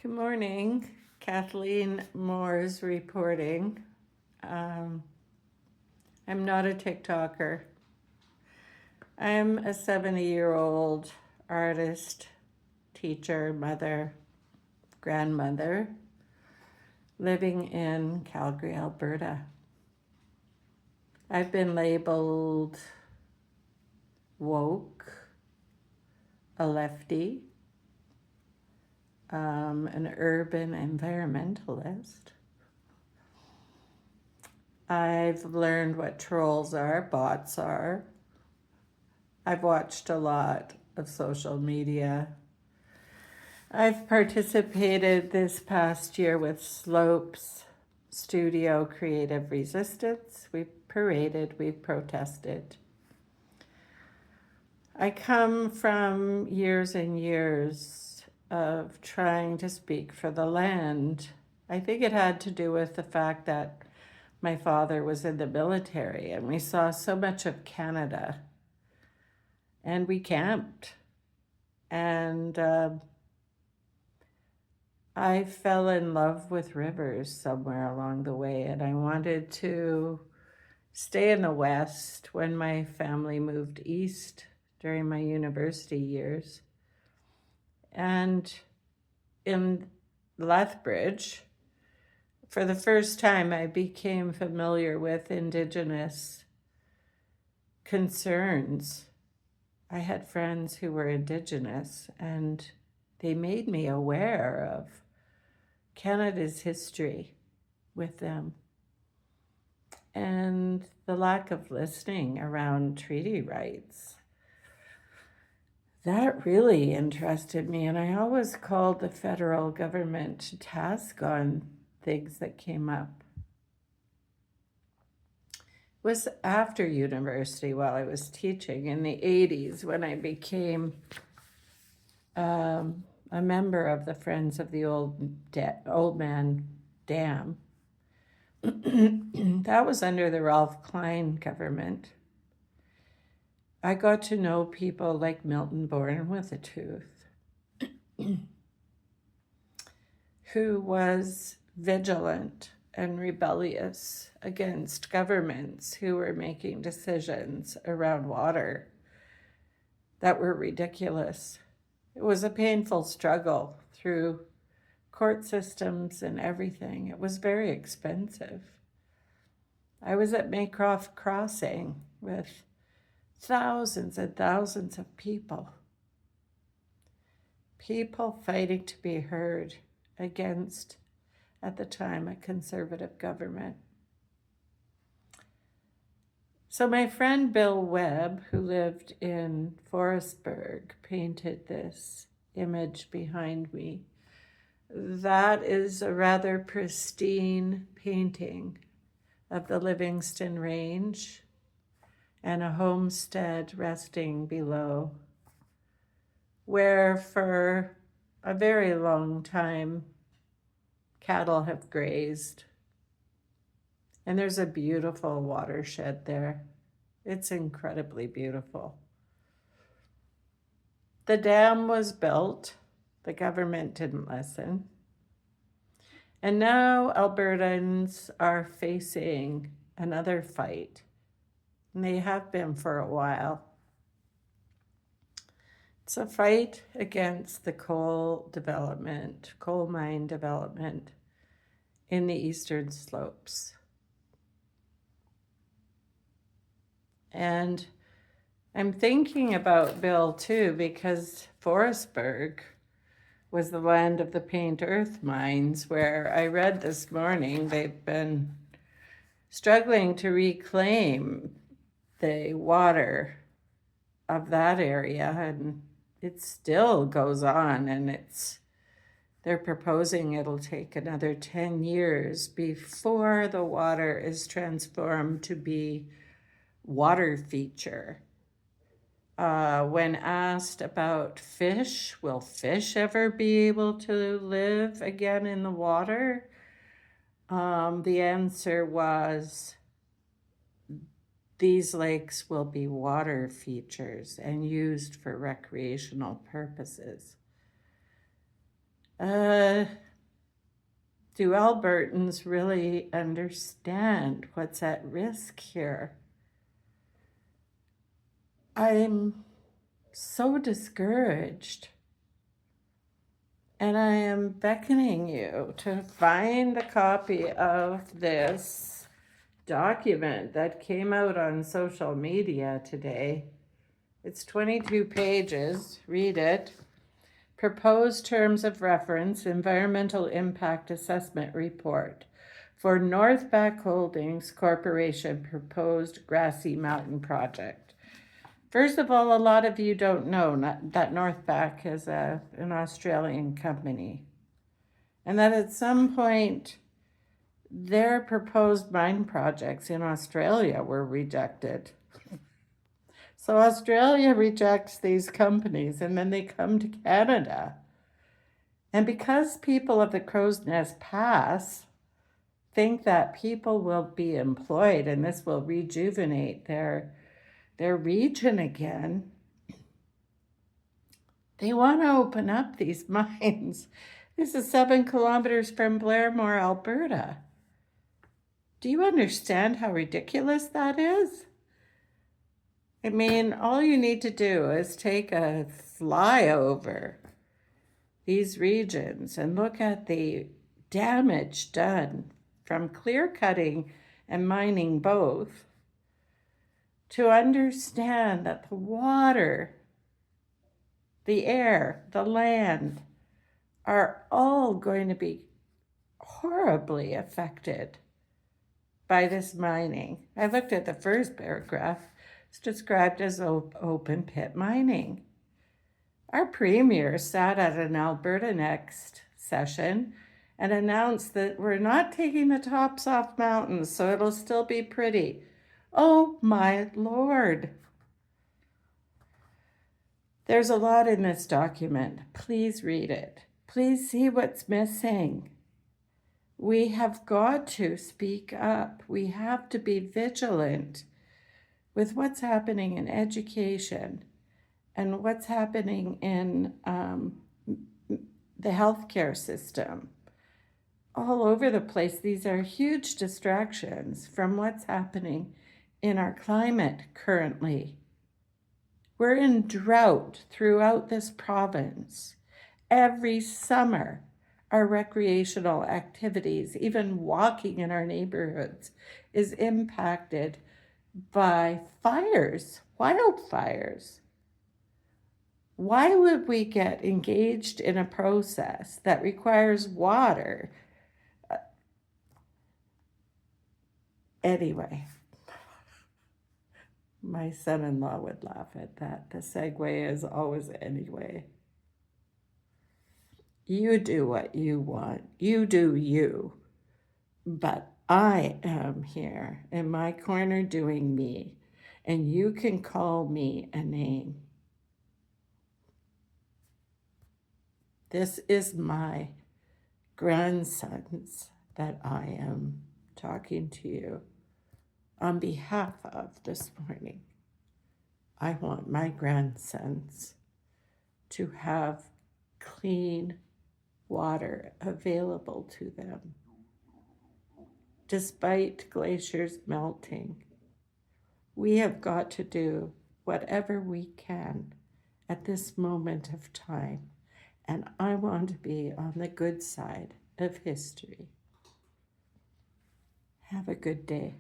Good morning. Kathleen Moore's reporting. I'm not a TikToker. I'm a 70-year-old artist, teacher, mother, grandmother, living in Calgary, Alberta. I've been labeled woke, a lefty, an urban environmentalist. I've learned what trolls are, bots are. I've watched a lot of social media. I've participated this past year with Slope's Studio Creative Resistance. We've paraded, we've protested. I come from years and years of trying to speak for the land. I think it had to do with the fact that my father was in the military and we saw so much of Canada and we camped. And I fell in love with rivers somewhere along the way, and I wanted to stay in the West when my family moved east during my university years. And in Lethbridge, for the first time, I became familiar with Indigenous concerns. I had friends who were Indigenous, and they made me aware of Canada's history with them and the lack of listening around treaty rights. That really interested me, and I always called the federal government to task on things that came up. It was after university, while I was teaching in the 80s, when I became a member of the Friends of the Oldman Dam. That was under the Ralph Klein government. I got to know people like Milton Born with a Tooth, who was vigilant and rebellious against governments who were making decisions around water that were ridiculous. It was a painful struggle through court systems and everything. It was very expensive. I was at Maycroft Crossing with thousands and thousands of people fighting to be heard against, at the time, a conservative government. So my friend Bill Webb, who lived in Forestburg, painted this image behind me. That is a rather pristine painting of the Livingston Range and a homestead resting below, where for a very long time cattle have grazed. And there's a beautiful watershed there. It's incredibly beautiful. The dam was built. The government didn't listen. And now Albertans are facing another fight. And they have been for a while. It's a fight against the coal mine development in the eastern slopes. And I'm thinking about Bill too, because Forestburg was the land of the Paint Earth mines, where I read this morning they've been struggling to reclaim the water of that area, and it still goes on, and they're proposing it'll take another 10 years before the water is transformed to be water feature. When asked about fish, will fish ever be able to live again in the water? The answer was, these lakes will be water features and used for recreational purposes. Uh, do Albertans really understand what's at risk here? I'm so discouraged. And I am beckoning you to find a copy of this document that came out on social media today. It's 22 pages. Read it. Proposed Terms of Reference Environmental Impact Assessment Report for Northback Holdings Corporation Proposed Grassy Mountain Project. First of all, a lot of you don't know that Northback is an Australian company, and that at some point their proposed mine projects in Australia were rejected. So Australia rejects these companies, and then they come to Canada. And because people of the Crow's Nest Pass think that people will be employed and this will rejuvenate their region again, they want to open up these mines. This is 7 kilometers from Blairmore, Alberta. Do you understand how ridiculous that is? I mean, all you need to do is take a flyover these regions and look at the damage done from clear cutting and mining both to understand that the water, the air, the land are all going to be horribly affected by this mining. I looked at the first paragraph. It's described as open pit mining. Our premier sat at an Alberta Next session and announced that we're not taking the tops off mountains, so it'll still be pretty. Oh my Lord. There's a lot in this document. Please read it. Please see what's missing. We have got to speak up. We have to be vigilant with what's happening in education and what's happening in the healthcare system. All over the place, these are huge distractions from what's happening in our climate currently. We're in drought throughout this province. Every summer, our recreational activities, even walking in our neighborhoods, is impacted by fires, wildfires. Why would we get engaged in a process that requires water? Anyway, my son-in-law would laugh at that. The segue is always anyway. You do what you want. You do you. But I am here in my corner doing me, and you can call me a name. This is my grandsons that I am talking to you on behalf of this morning. I want my grandsons to have clean water available to them. Despite glaciers melting, we have got to do whatever we can at this moment of time. And I want to be on the good side of history. Have a good day.